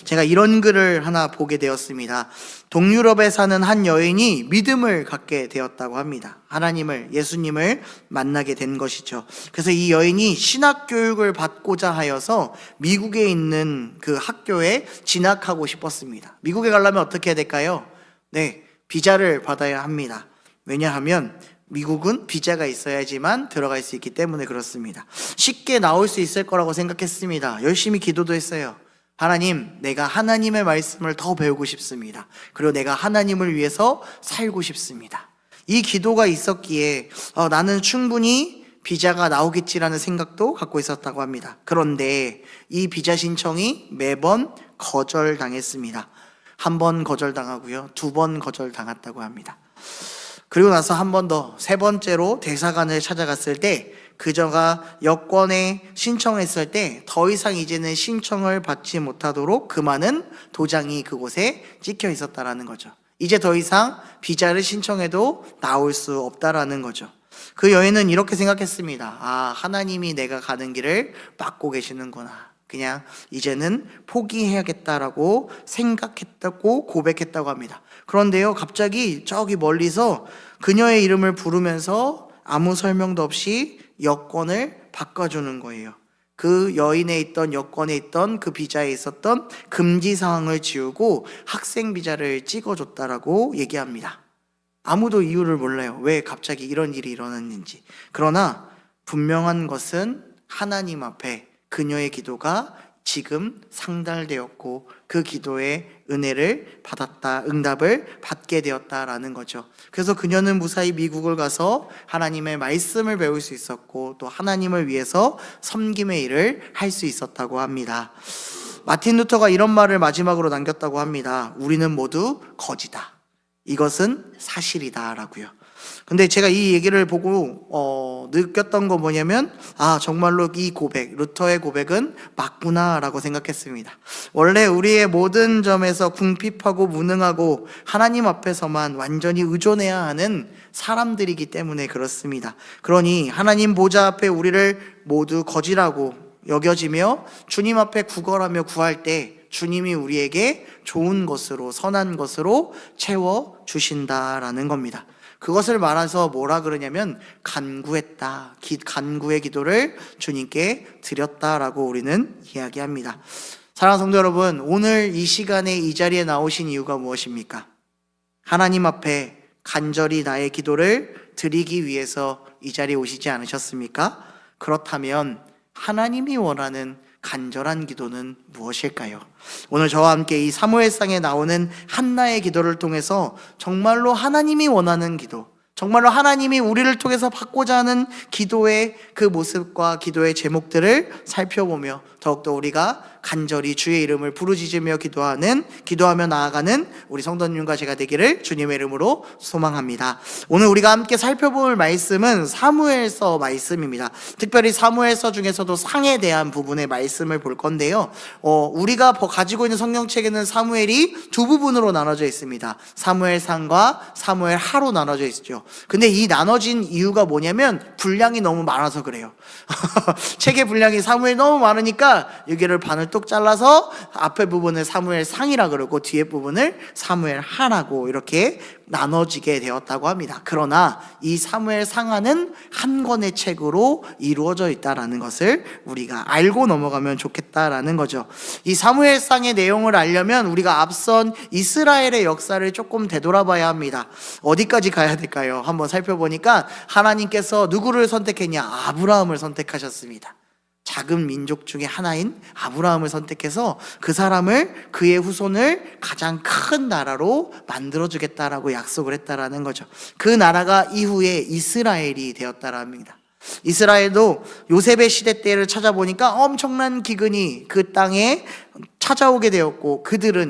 제가 이런 글을 하나 보게 되었습니다. 동유럽에 사는 한 여인이 믿음을 갖게 되었다고 합니다. 하나님을, 예수님을 만나게 된 것이죠. 그래서 이 여인이 신학 교육을 받고자 하여서 미국에 있는 그 학교에 진학하고 싶었습니다. 미국에 가려면 어떻게 해야 될까요? 네, 비자를 받아야 합니다. 왜냐하면 미국은 비자가 있어야지만 들어갈 수 있기 때문에 그렇습니다. 쉽게 나올 수 있을 거라고 생각했습니다. 열심히 기도도 했어요. 하나님, 내가 하나님의 말씀을 더 배우고 싶습니다. 그리고 내가 하나님을 위해서 살고 싶습니다. 이 기도가 있었기에 나는 충분히 비자가 나오겠지라는 생각도 갖고 있었다고 합니다. 그런데 이 비자 신청이 매번 거절당했습니다. 한 번 거절당하고요, 2번 거절당했다고 합니다. 그리고 나서 한 번 더, 3번째로 대사관을 찾아갔을 때 그저가 여권에 신청했을 때 더 이상 이제는 신청을 받지 못하도록 그 많은 도장이 그곳에 찍혀 있었다라는 거죠. 이제 더 이상 비자를 신청해도 나올 수 없다라는 거죠. 그 여인은 이렇게 생각했습니다. 하나님이 내가 가는 길을 막고 계시는구나. 그냥 이제는 포기해야겠다라고 생각했다고 고백했다고 합니다. 그런데요, 갑자기 저기 멀리서 그녀의 이름을 부르면서 아무 설명도 없이 여권을 바꿔주는 거예요. 그 여인에 있던 여권에 있던 그 비자에 있었던 금지 사항을 지우고 학생 비자를 찍어줬다라고 얘기합니다. 아무도 이유를 몰라요. 왜 갑자기 이런 일이 일어났는지. 그러나 분명한 것은 하나님 앞에 그녀의 기도가 지금 상달되었고 그 기도의 은혜를 받았다, 응답을 받게 되었다라는 거죠. 그래서 그녀는 무사히 미국을 가서 하나님의 말씀을 배울 수 있었고 또 하나님을 위해서 섬김의 일을 할 수 있었다고 합니다. 마틴 루터가 이런 말을 마지막으로 남겼다고 합니다. 우리는 모두 거지다. 이것은 사실이다라고요. 근데 제가 이 얘기를 보고 느꼈던 건 뭐냐면 정말로 이 고백, 루터의 고백은 맞구나라고 생각했습니다. 원래 우리의 모든 점에서 궁핍하고 무능하고 하나님 앞에서만 완전히 의존해야 하는 사람들이기 때문에 그렇습니다. 그러니 하나님 보좌 앞에 우리를 모두 거지라고 여겨지며 주님 앞에 구걸하며 구할 때 주님이 우리에게 좋은 것으로, 선한 것으로 채워주신다라는 겁니다. 그것을 말해서 뭐라 그러냐면 간구했다, 간구의 기도를 주님께 드렸다라고 우리는 이야기합니다. 사랑하는 성도 여러분, 오늘 이 시간에 이 자리에 나오신 이유가 무엇입니까? 하나님 앞에 간절히 나의 기도를 드리기 위해서 이 자리에 오시지 않으셨습니까? 그렇다면 하나님이 원하는 간절한 기도는 무엇일까요? 오늘 저와 함께 이 사무엘상에 나오는 한나의 기도를 통해서 정말로 하나님이 원하는 기도, 정말로 하나님이 우리를 통해서 받고자 하는 기도의 그 모습과 기도의 제목들을 살펴보며 더욱더 우리가 간절히 주의 이름을 부르짖으며 기도하며 나아가는 우리 성도님과 제가 되기를 주님의 이름으로 소망합니다. 오늘 우리가 함께 살펴볼 말씀은 사무엘서 말씀입니다. 특별히 사무엘서 중에서도 상에 대한 부분의 말씀을 볼 건데요. 우리가 가지고 있는 성경책에는 사무엘이 2부분으로 나눠져 있습니다. 사무엘상과 사무엘하로 나눠져 있죠. 근데 이 나눠진 이유가 뭐냐면 분량이 너무 많아서 그래요. 책의 분량이 사무엘이 너무 많으니까 여기를 반을 뚝 잘라서 앞에 부분을 사무엘상이라 그러고 뒤에 부분을 사무엘하라고 이렇게 나눠지게 되었다고 합니다. 그러나 이 사무엘상하는 한 권의 책으로 이루어져 있다라는 것을 우리가 알고 넘어가면 좋겠다라는 거죠. 이 사무엘상의 내용을 알려면 우리가 앞선 이스라엘의 역사를 조금 되돌아봐야 합니다. 어디까지 가야 될까요? 한번 살펴보니까 하나님께서 누구를 선택했냐? 아브라함을 선택하셨습니다. 작은 민족 중에 하나인 아브라함을 선택해서 그 사람을, 그의 후손을 가장 큰 나라로 만들어주겠다라고 약속을 했다라는 거죠. 그 나라가 이후에 이스라엘이 되었다라 합니다. 이스라엘도 요셉의 시대 때를 찾아보니까 엄청난 기근이 그 땅에 찾아오게 되었고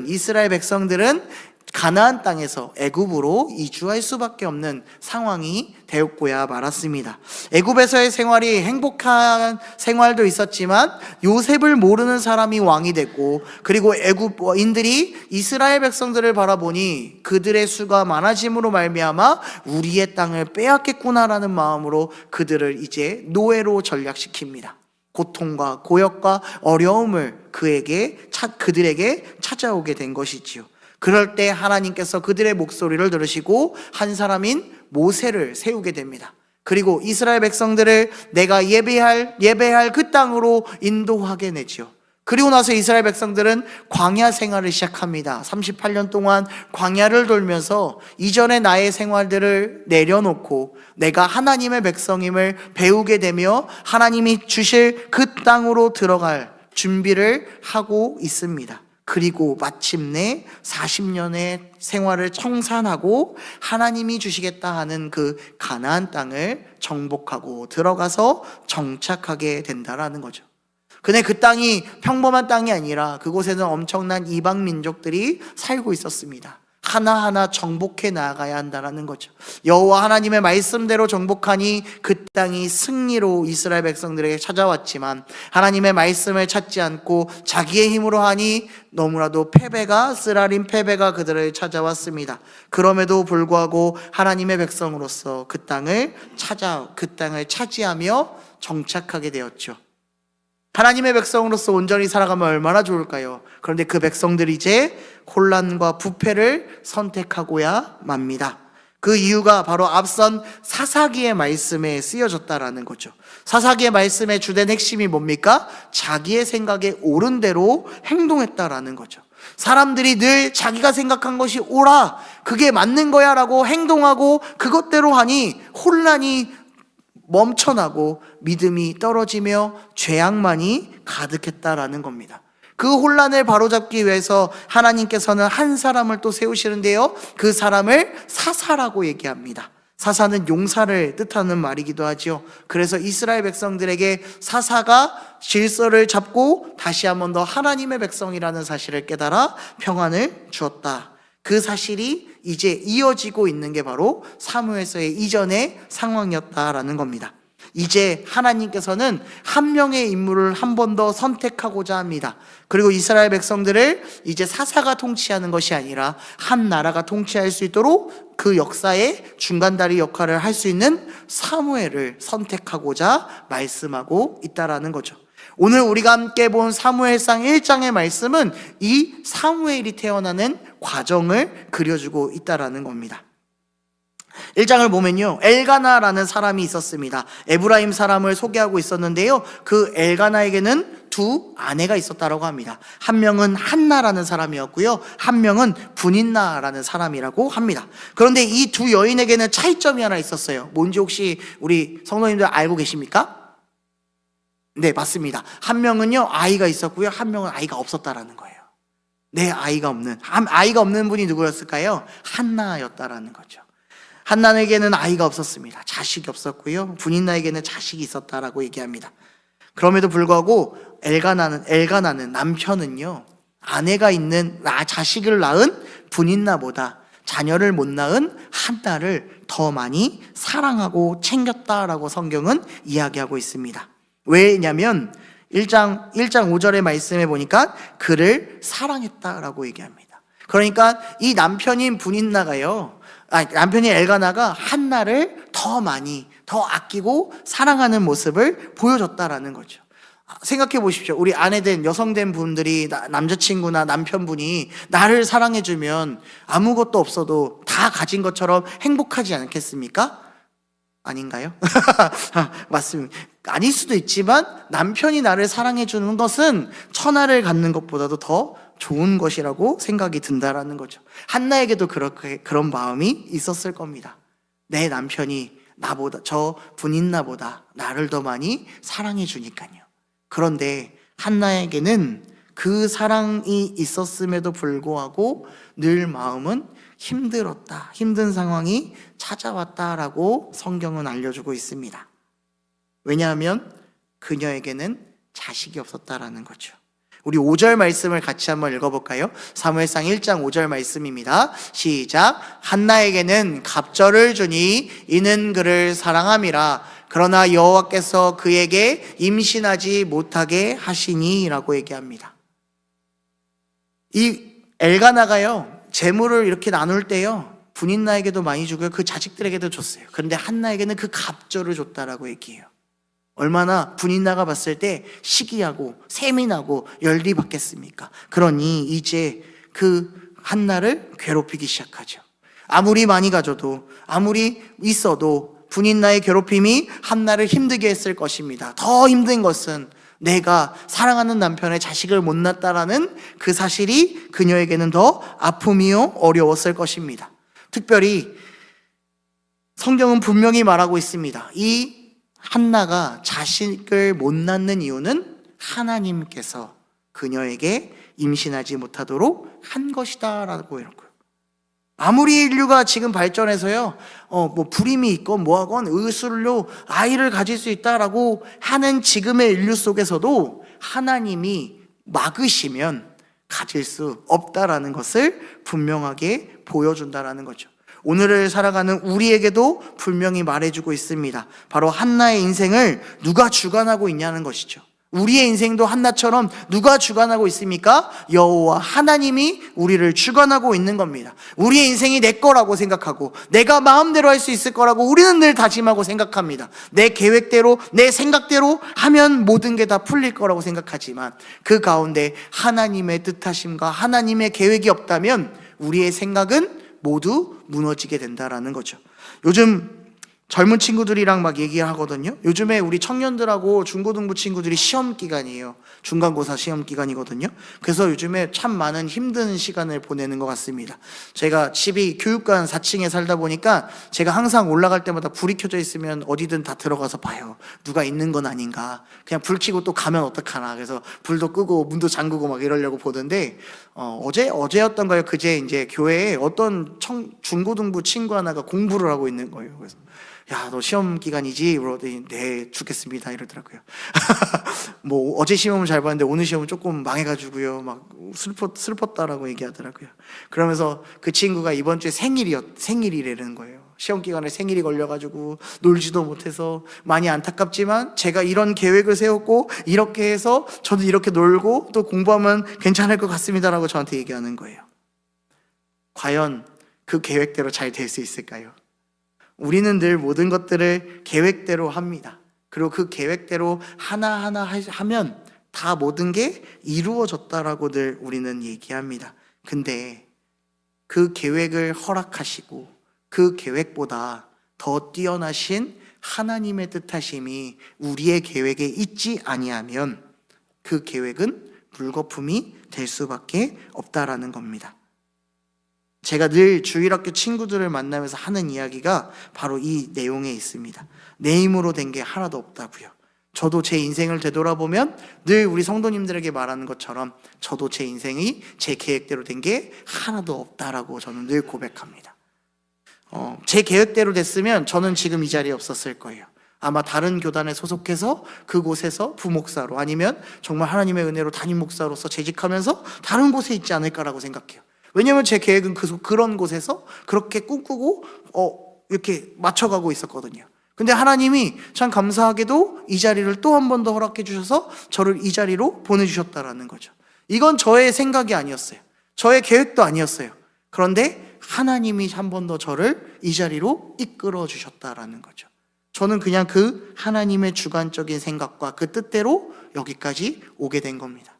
이스라엘 백성들은 가나안 땅에서 애굽으로 이주할 수밖에 없는 상황이 되었고야 말았습니다. 애굽에서의 생활이 행복한 생활도 있었지만 요셉을 모르는 사람이 왕이 됐고, 그리고 애굽인들이 이스라엘 백성들을 바라보니 그들의 수가 많아짐으로 말미암아 우리의 땅을 빼앗겠구나라는 마음으로 그들을 이제 노예로 전락시킵니다. 고통과 고역과 어려움을 그들에게 찾아오게 된 것이지요. 그럴 때 하나님께서 그들의 목소리를 들으시고 한 사람인 모세를 세우게 됩니다. 그리고 이스라엘 백성들을 내가 예배할 그 땅으로 인도하게 내지요. 그리고 나서 이스라엘 백성들은 광야 생활을 시작합니다. 38년 동안 광야를 돌면서 이전의 나의 생활들을 내려놓고 내가 하나님의 백성임을 배우게 되며 하나님이 주실 그 땅으로 들어갈 준비를 하고 있습니다. 그리고 마침내 40년의 생활을 청산하고 하나님이 주시겠다 하는 그 가나안 땅을 정복하고 들어가서 정착하게 된다라는 거죠. 근데 그 땅이 평범한 땅이 아니라 그곳에는 엄청난 이방 민족들이 살고 있었습니다. 하나하나 정복해 나아가야 한다는 거죠. 여호와 하나님의 말씀대로 정복하니 그 땅이 승리로 이스라엘 백성들에게 찾아왔지만 하나님의 말씀을 찾지 않고 자기의 힘으로 하니 너무나도 쓰라린 패배가 그들을 찾아왔습니다. 그럼에도 불구하고 하나님의 백성으로서 그 땅을 차지하며 정착하게 되었죠. 하나님의 백성으로서 온전히 살아가면 얼마나 좋을까요? 그런데 그 백성들이 이제 혼란과 부패를 선택하고야 맙니다. 그 이유가 바로 앞선 사사기의 말씀에 쓰여졌다라는 거죠. 사사기의 말씀의 주된 핵심이 뭡니까? 자기의 생각에 옳은 대로 행동했다라는 거죠. 사람들이 늘 자기가 생각한 것이 옳아, 그게 맞는 거야 라고 행동하고 그것대로 하니 혼란이 멈춰나고 믿음이 떨어지며 죄악만이 가득했다라는 겁니다. 그 혼란을 바로잡기 위해서 하나님께서는 한 사람을 또 세우시는데요, 그 사람을 사사라고 얘기합니다. 사사는 용사를 뜻하는 말이기도 하죠. 그래서 이스라엘 백성들에게 사사가 질서를 잡고 다시 한 번 더 하나님의 백성이라는 사실을 깨달아 평안을 주었다. 그 사실이 이제 이어지고 있는 게 바로 사무엘서의 이전의 상황이었다라는 겁니다. 이제 하나님께서는 한 명의 인물을 한 번 더 선택하고자 합니다. 그리고 이스라엘 백성들을 이제 사사가 통치하는 것이 아니라 한 나라가 통치할 수 있도록 그 역사의 중간다리 역할을 할 수 있는 사무엘을 선택하고자 말씀하고 있다라는 거죠. 오늘 우리가 함께 본 사무엘상 1장의 말씀은 이 사무엘이 태어나는 과정을 그려주고 있다라는 겁니다. 1장을 보면요, 엘가나라는 사람이 있었습니다. 에브라임 사람을 소개하고 있었는데요, 그 엘가나에게는 두 아내가 있었다고 합니다. 한 명은 한나라는 사람이었고요, 한 명은 분인나라는 사람이라고 합니다. 그런데 이 두 여인에게는 차이점이 하나 있었어요. 뭔지 혹시 우리 성도님들 알고 계십니까? 네, 맞습니다. 한 명은요 아이가 있었고요, 한 명은 아이가 없었다라는 거예요. 아이가 없는 분이 누구였을까요? 한나였다라는 거죠. 한나에게는 아이가 없었습니다. 자식이 없었고요, 분인나에게는 자식이 있었다라고 얘기합니다. 그럼에도 불구하고 엘가나는 남편은요, 아내가 있는 자식을 낳은 분인나보다 자녀를 못 낳은 한나를 더 많이 사랑하고 챙겼다라고 성경은 이야기하고 있습니다. 왜냐면 1장 5절의 말씀에 보니까 그를 사랑했다라고 얘기합니다. 그러니까 이 남편인 남편인 엘가나가 한나를 더 많이, 더 아끼고 사랑하는 모습을 보여줬다라는 거죠. 생각해 보십시오. 우리 아내된 여성된 분들이 남자친구나 남편분이 나를 사랑해주면 아무것도 없어도 다 가진 것처럼 행복하지 않겠습니까? 아닌가요? 맞습니다. 아닐 수도 있지만 남편이 나를 사랑해주는 것은 천하를 갖는 것보다도 더 좋은 것이라고 생각이 든다라는 거죠. 한나에게도 그런 마음이 있었을 겁니다. 내 남편이 저 분인나보다 나를 더 많이 사랑해 주니까요. 그런데 한나에게는 그 사랑이 있었음에도 불구하고 늘 마음은 힘들었다, 힘든 상황이 찾아왔다라고 성경은 알려주고 있습니다. 왜냐하면 그녀에게는 자식이 없었다라는 거죠. 우리 5절 말씀을 같이 한번 읽어볼까요? 사무엘상 1장 5절 말씀입니다. 시작. 한나에게는 갑절을 주니 이는 그를 사랑함이라. 그러나 여호와께서 그에게 임신하지 못하게 하시니 라고 얘기합니다. 이 엘가나가요, 재물을 이렇게 나눌 때요, 분인나에게도 많이 주고요, 그 자식들에게도 줬어요. 그런데 한나에게는 그 갑절을 줬다라고 얘기해요. 얼마나 분인나가 봤을 때 시기하고 세민하고 열리 받겠습니까? 그러니 이제 그 한나를 괴롭히기 시작하죠. 아무리 많이 가져도, 아무리 있어도 분인나의 괴롭힘이 한나를 힘들게 했을 것입니다. 더 힘든 것은 내가 사랑하는 남편의 자식을 못 낳았다라는 그 사실이 그녀에게는 더 아픔이요 어려웠을 것입니다. 특별히 성경은 분명히 말하고 있습니다. 이 한나가 자식을 못 낳는 이유는 하나님께서 그녀에게 임신하지 못하도록 한 것이다 라고 이러고요. 아무리 인류가 지금 발전해서요, 불임이 있건 뭐하건 의술로 아이를 가질 수 있다라고 하는 지금의 인류 속에서도 하나님이 막으시면 가질 수 없다라는 것을 분명하게 보여준다라는 거죠. 오늘을 살아가는 우리에게도 분명히 말해주고 있습니다. 바로 한나의 인생을 누가 주관하고 있냐는 것이죠. 우리의 인생도 한나처럼 누가 주관하고 있습니까? 여호와 하나님이 우리를 주관하고 있는 겁니다. 우리의 인생이 내 거라고 생각하고 내가 마음대로 할 수 있을 거라고 우리는 늘 다짐하고 생각합니다. 내 계획대로, 내 생각대로 하면 모든 게 다 풀릴 거라고 생각하지만 그 가운데 하나님의 뜻하심과 하나님의 계획이 없다면 우리의 생각은 모두 무너지게 된다라는 거죠. 요즘 젊은 친구들이랑 막 얘기하거든요. 요즘에 우리 청년들하고 중고등부 친구들이 시험 기간이에요. 중간고사 시험 기간이거든요. 그래서 요즘에 참 많은 힘든 시간을 보내는 것 같습니다. 제가 집이 교육관 4층에 살다 보니까 제가 항상 올라갈 때마다 불이 켜져 있으면 어디든 다 들어가서 봐요. 누가 있는 건 아닌가. 그냥 불 켜고 또 가면 어떡하나. 그래서 불도 끄고 문도 잠그고 막 이러려고 보는데 어제였던가요? 그제 이제 교회에 어떤 중고등부 친구 하나가 공부를 하고 있는 거예요. 그래서 야, 너 시험 기간이지? 그러더니 네, 죽겠습니다 이러더라고요. 뭐 어제 시험은 잘 봤는데 오늘 시험은 조금 망해가지고요, 막 슬펐다라고 얘기하더라고요. 그러면서 그 친구가 이번 주에 생일이라는 거예요. 시험 기간에 생일이 걸려가지고 놀지도 못해서 많이 안타깝지만 제가 이런 계획을 세웠고 이렇게 해서 저도 이렇게 놀고 또 공부하면 괜찮을 것 같습니다라고 저한테 얘기하는 거예요. 과연 그 계획대로 잘 될 수 있을까요? 우리는 늘 모든 것들을 계획대로 합니다. 그리고 그 계획대로 하나하나 하면 다 모든 게 이루어졌다라고 늘 우리는 얘기합니다. 근데 그 계획을 허락하시고 그 계획보다 더 뛰어나신 하나님의 뜻하심이 우리의 계획에 있지 아니하면 그 계획은 물거품이 될 수밖에 없다라는 겁니다. 제가 늘 주일학교 친구들을 만나면서 하는 이야기가 바로 이 내용에 있습니다. 내 힘으로 된 게 하나도 없다고요. 저도 제 인생을 되돌아보면 늘 우리 성도님들에게 말하는 것처럼 저도 제 인생이 제 계획대로 된 게 하나도 없다라고 저는 늘 고백합니다. 제 계획대로 됐으면 저는 지금 이 자리에 없었을 거예요. 아마 다른 교단에 소속해서 그곳에서 부목사로 아니면 정말 하나님의 은혜로 담임 목사로서 재직하면서 다른 곳에 있지 않을까라고 생각해요. 왜냐면 제 계획은 그런 곳에서 그렇게 꿈꾸고 이렇게 맞춰가고 있었거든요. 근데 하나님이 참 감사하게도 이 자리를 또 한 번 더 허락해 주셔서 저를 이 자리로 보내주셨다라는 거죠. 이건 저의 생각이 아니었어요. 저의 계획도 아니었어요. 그런데 하나님이 한 번 더 저를 이 자리로 이끌어 주셨다라는 거죠. 저는 그냥 그 하나님의 주관적인 생각과 그 뜻대로 여기까지 오게 된 겁니다.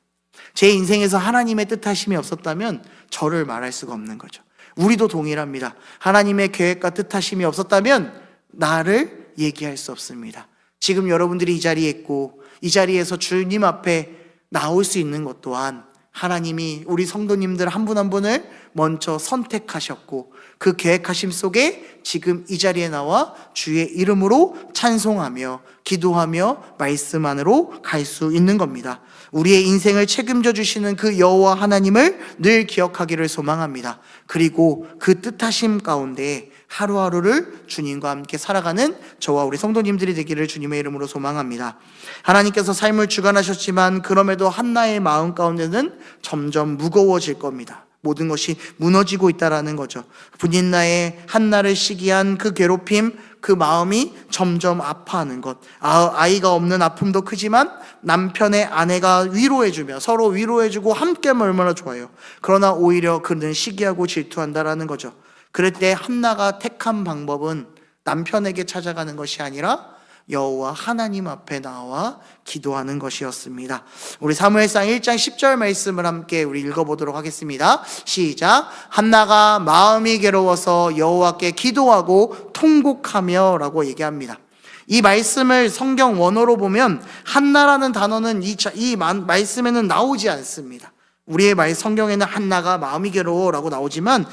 제 인생에서 하나님의 뜻하심이 없었다면 저를 말할 수가 없는 거죠. 우리도 동일합니다. 하나님의 계획과 뜻하심이 없었다면 나를 얘기할 수 없습니다. 지금 여러분들이 이 자리에 있고 이 자리에서 주님 앞에 나올 수 있는 것 또한 하나님이 우리 성도님들 한 분 한 분을 먼저 선택하셨고 그 계획하심 속에 지금 이 자리에 나와 주의 이름으로 찬송하며 기도하며 말씀 안으로 갈 수 있는 겁니다. 우리의 인생을 책임져 주시는 그 여호와 하나님을 늘 기억하기를 소망합니다. 그리고 그 뜻하심 가운데 하루하루를 주님과 함께 살아가는 저와 우리 성도님들이 되기를 주님의 이름으로 소망합니다. 하나님께서 삶을 주관하셨지만 그럼에도 한나의 마음 가운데는 점점 무거워질 겁니다. 모든 것이 무너지고 있다라는 거죠. 분인나의 한나를 시기한 그 괴롭힘, 그 마음이 점점 아파하는 것. 아이가 없는 아픔도 크지만 남편의 아내가 위로해주며 서로 위로해주고 함께하면 얼마나 좋아요. 그러나 오히려 그는 시기하고 질투한다라는 거죠. 그럴 때 한나가 택한 방법은 남편에게 찾아가는 것이 아니라 여호와 하나님 앞에 나와 기도하는 것이었습니다. 우리 사무엘상 1장 10절 말씀을 함께 우리 읽어보도록 하겠습니다. 시작. 한나가 마음이 괴로워서 여호와께 기도하고 통곡하며 라고 얘기합니다. 이 말씀을 성경 원어로 보면 한나라는 단어는 이 말씀에는 나오지 않습니다. 우리의 성경에는 한나가 마음이 괴로워라고 나오지만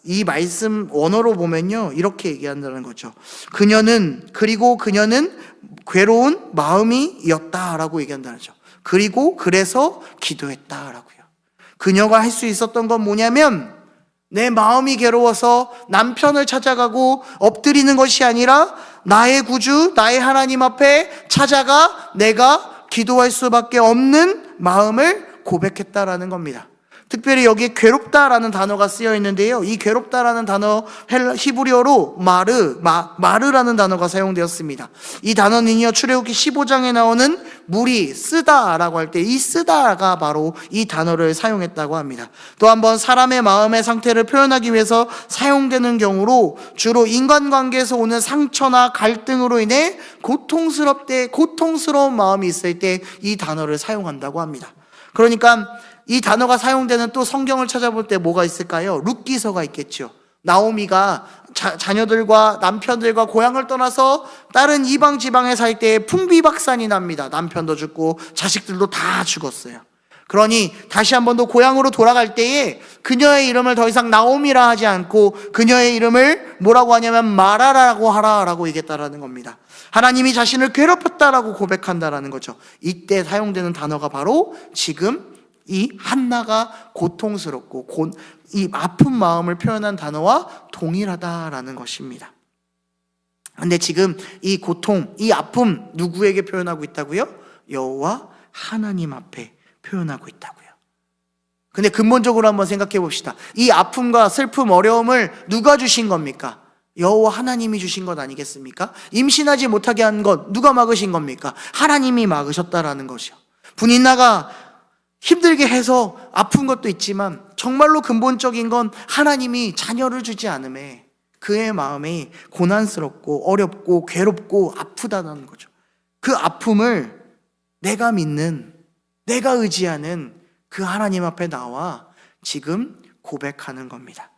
이 말씀 원어로 보면요 이렇게 얘기한다는 거죠. 그녀는 괴로운 마음이었다라고 얘기한다는 거죠. 그리고 그래서 기도했다라고요. 그녀가 할 수 있었던 건 뭐냐면 내 마음이 괴로워서 남편을 찾아가고 엎드리는 것이 아니라 나의 구주, 나의 하나님 앞에 찾아가 내가 기도할 수밖에 없는 마음을 고백했다라는 겁니다. 특별히 여기에 괴롭다라는 단어가 쓰여 있는데요. 이 괴롭다라는 단어 히브리어로 마르라는 단어가 사용되었습니다. 이 단어는요 출애굽기 15장에 나오는 물이 쓰다라고 할 때 이 쓰다가 바로 이 단어를 사용했다고 합니다. 또 한번 사람의 마음의 상태를 표현하기 위해서 사용되는 경우로 주로 인간관계에서 오는 상처나 갈등으로 인해 고통스러운 마음이 있을 때 이 단어를 사용한다고 합니다. 그러니까 이 단어가 사용되는 또 성경을 찾아볼 때 뭐가 있을까요? 룻기서가 있겠죠. 나오미가 자녀들과 남편들과 고향을 떠나서 다른 이방 지방에 살 때 풍비박산이 납니다. 남편도 죽고 자식들도 다 죽었어요. 그러니 다시 한 번 더 고향으로 돌아갈 때에 그녀의 이름을 더 이상 나오미라 하지 않고 그녀의 이름을 뭐라고 하냐면 마라라고 하라라고 얘기했다라는 겁니다. 하나님이 자신을 괴롭혔다라고 고백한다라는 거죠. 이때 사용되는 단어가 바로 지금 이 한나가 고통스럽고 이 아픈 마음을 표현한 단어와 동일하다라는 것입니다. 근데 지금 이 고통, 이 아픔 누구에게 표현하고 있다고요? 여호와 하나님 앞에 표현하고 있다고요. 근데 근본적으로 한번 생각해 봅시다. 이 아픔과 슬픔, 어려움을 누가 주신 겁니까? 여호와 하나님이 주신 것 아니겠습니까? 임신하지 못하게 한 것 누가 막으신 겁니까? 하나님이 막으셨다라는 것이요. 분인나가 힘들게 해서 아픈 것도 있지만 정말로 근본적인 건 하나님이 자녀를 주지 않음에 그의 마음이 고난스럽고 어렵고 괴롭고 아프다는 거죠. 그 아픔을 내가 믿는, 내가 의지하는 그 하나님 앞에 나와 지금 고백하는 겁니다.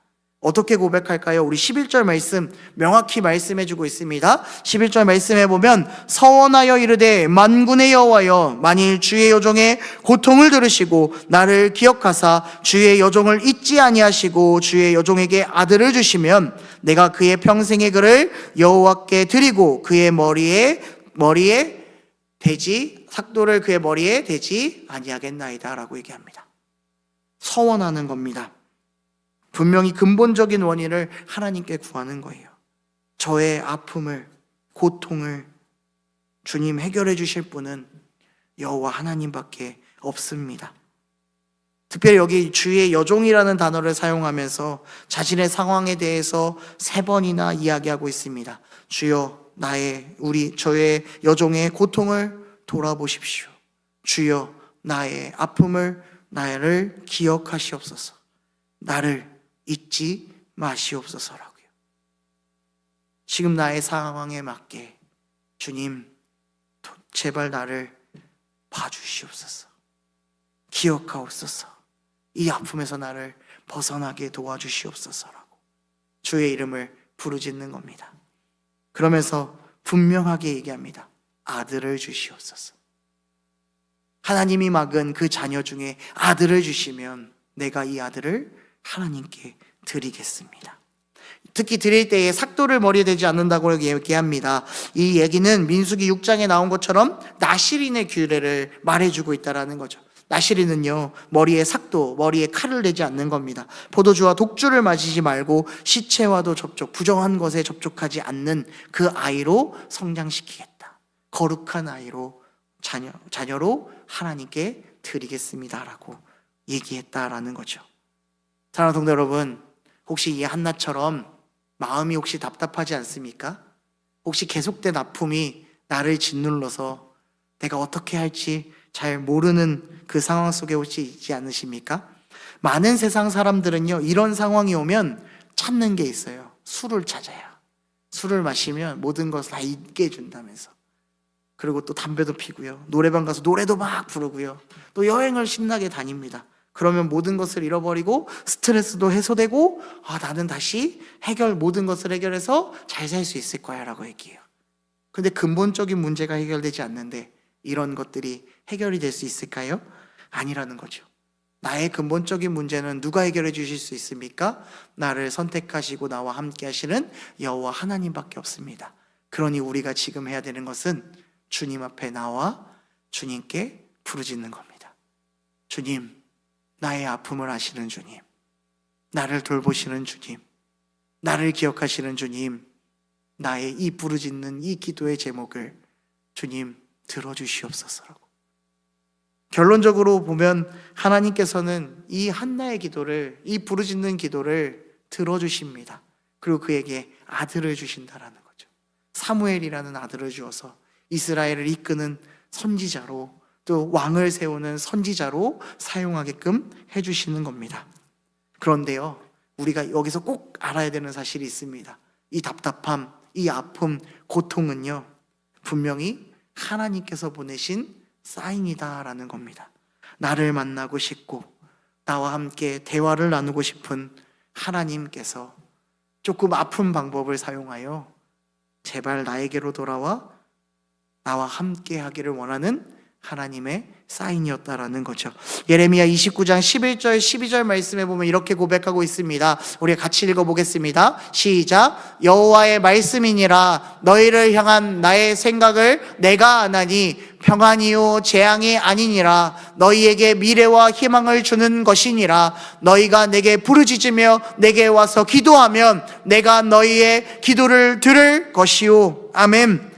어떻게 고백할까요? 우리 11절 말씀 명확히 말씀해 주고 있습니다. 11절 말씀해 보면 서원하여 이르되 만군의 여호와여 만일 주의 여종의 고통을 들으시고 나를 기억하사 주의 여종을 잊지 아니하시고 주의 여종에게 아들을 주시면 내가 그의 평생의 글을 여호와께 드리고 그의 머리에 대지 삭도를 그의 머리에 대지 아니하겠나이다 라고 얘기합니다. 서원하는 겁니다. 분명히 근본적인 원인을 하나님께 구하는 거예요. 저의 아픔을, 고통을 주님 해결해 주실 분은 여호와 하나님밖에 없습니다. 특별히 여기 주의 여종이라는 단어를 사용하면서 자신의 상황에 대해서 3번이나 이야기하고 있습니다. 주여 저의 여종의 고통을 돌아보십시오. 주여 나의 아픔을 나를 기억하시옵소서. 나를 잊지 마시옵소서라고요. 지금 나의 상황에 맞게 주님 제발 나를 봐주시옵소서. 기억하옵소서. 이 아픔에서 나를 벗어나게 도와주시옵소서라고 주의 이름을 부르짖는 겁니다. 그러면서 분명하게 얘기합니다. 아들을 주시옵소서. 하나님이 막은 그 자녀 중에 아들을 주시면 내가 이 아들을 하나님께 드리겠습니다. 특히 드릴 때에 삭도를 머리에 대지 않는다고 얘기합니다. 이 얘기는 민수기 6장에 나온 것처럼 나실인의 규례를 말해주고 있다는 거죠. 나실인은요 머리에 삭도, 머리에 칼을 대지 않는 겁니다. 포도주와 독주를 마시지 말고 시체와도 부정한 것에 접촉하지 않는 그 아이로 성장시키겠다. 거룩한 아이로 자녀로 하나님께 드리겠습니다라고 얘기했다라는 거죠. 사랑하는 성도 여러분, 혹시 이 한나처럼 마음이 혹시 답답하지 않습니까? 혹시 계속된 아픔이 나를 짓눌러서 내가 어떻게 할지 잘 모르는 그 상황 속에 혹시 있지 않으십니까? 많은 세상 사람들은요 이런 상황이 오면 찾는 게 있어요. 술을 찾아요. 술을 마시면 모든 것을 다 잊게 해준다면서. 그리고 또 담배도 피고요. 노래방 가서 노래도 막 부르고요. 또 여행을 신나게 다닙니다. 그러면 모든 것을 잃어버리고 스트레스도 해소되고 나는 다시 모든 것을 해결해서 잘 살 수 있을 거야 라고 얘기해요. 근데 근본적인 문제가 해결되지 않는데 이런 것들이 해결이 될 수 있을까요? 아니라는 거죠. 나의 근본적인 문제는 누가 해결해 주실 수 있습니까? 나를 선택하시고 나와 함께 하시는 여호와 하나님밖에 없습니다. 그러니 우리가 지금 해야 되는 것은 주님 앞에 나와 주님께 부르짖는 겁니다. 주님, 나의 아픔을 아시는 주님, 나를 돌보시는 주님, 나를 기억하시는 주님, 나의 이 부르짖는 이 기도의 제목을 주님 들어주시옵소서라고. 결론적으로 보면 하나님께서는 이 한나의 기도를, 이 부르짖는 기도를 들어주십니다. 그리고 그에게 아들을 주신다라는 거죠. 사무엘이라는 아들을 주어서 이스라엘을 이끄는 선지자로, 또 왕을 세우는 선지자로 사용하게끔 해주시는 겁니다. 그런데요, 우리가 여기서 꼭 알아야 되는 사실이 있습니다. 이 답답함, 이 아픔, 고통은요, 분명히 하나님께서 보내신 사인이다라는 겁니다. 나를 만나고 싶고 나와 함께 대화를 나누고 싶은 하나님께서 조금 아픈 방법을 사용하여 제발 나에게로 돌아와 나와 함께 하기를 원하는 하나님의 사인이었다라는 거죠. 예레미야 29장 11절 12절 말씀에 보면 이렇게 고백하고 있습니다. 우리 같이 읽어보겠습니다. 시작. 여호와의 말씀이니라. 너희를 향한 나의 생각을 내가 아나니 평안이요 재앙이 아니니라. 너희에게 미래와 희망을 주는 것이니라. 너희가 내게 부르짖으며 내게 와서 기도하면 내가 너희의 기도를 들을 것이요. 아멘.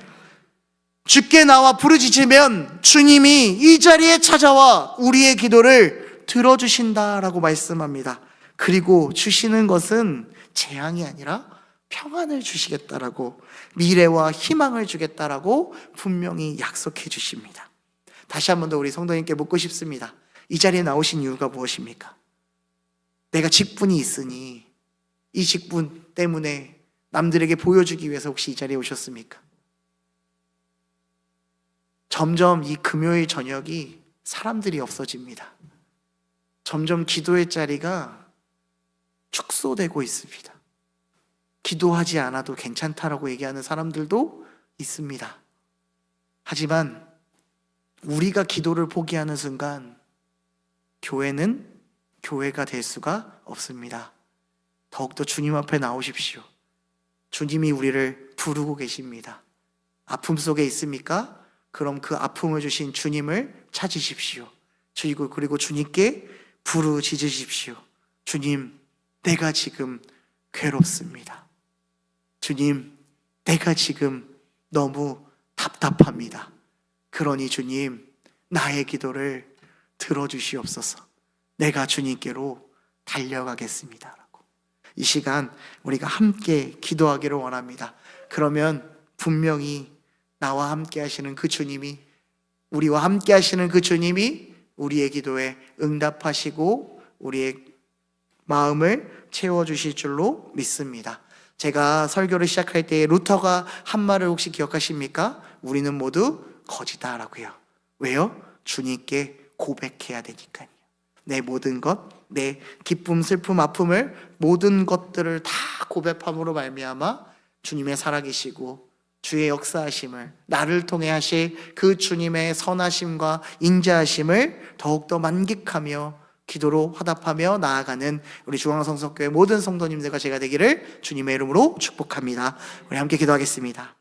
주께 나와 부르짖으면 주님이 이 자리에 찾아와 우리의 기도를 들어주신다라고 말씀합니다. 그리고 주시는 것은 재앙이 아니라 평안을 주시겠다라고, 미래와 희망을 주겠다라고 분명히 약속해 주십니다. 다시 한 번 더 우리 성도님께 묻고 싶습니다. 이 자리에 나오신 이유가 무엇입니까? 내가 직분이 있으니 이 직분 때문에 남들에게 보여주기 위해서 혹시 이 자리에 오셨습니까? 점점 이 금요일 저녁이 사람들이 없어집니다. 점점 기도의 자리가 축소되고 있습니다. 기도하지 않아도 괜찮다라고 얘기하는 사람들도 있습니다. 하지만 우리가 기도를 포기하는 순간 교회는 교회가 될 수가 없습니다. 더욱더 주님 앞에 나오십시오. 주님이 우리를 부르고 계십니다. 아픔 속에 있습니까? 그럼 그 아픔을 주신 주님을 찾으십시오. 그리고 주님께 부르짖으십시오. 주님, 내가 지금 괴롭습니다. 주님, 내가 지금 너무 답답합니다. 그러니 주님, 나의 기도를 들어주시옵소서. 내가 주님께로 달려가겠습니다. 라고. 이 시간 우리가 함께 기도하기를 원합니다. 그러면 분명히 나와 함께 하시는 그 주님이, 우리와 함께 하시는 그 주님이 우리의 기도에 응답하시고 우리의 마음을 채워주실 줄로 믿습니다. 제가 설교를 시작할 때 루터가 한 말을 혹시 기억하십니까? 우리는 모두 거지다라고요. 왜요? 주님께 고백해야 되니까요. 내 모든 것, 내 기쁨, 슬픔, 아픔을, 모든 것들을 다 고백함으로 말미암아 주님의 살아계시고 주의 역사하심을, 나를 통해 하실 그 주님의 선하심과 인자하심을 더욱더 만끽하며 기도로 화답하며 나아가는 우리 중앙성서교회 모든 성도님들과 제가 되기를 주님의 이름으로 축복합니다. 우리 함께 기도하겠습니다.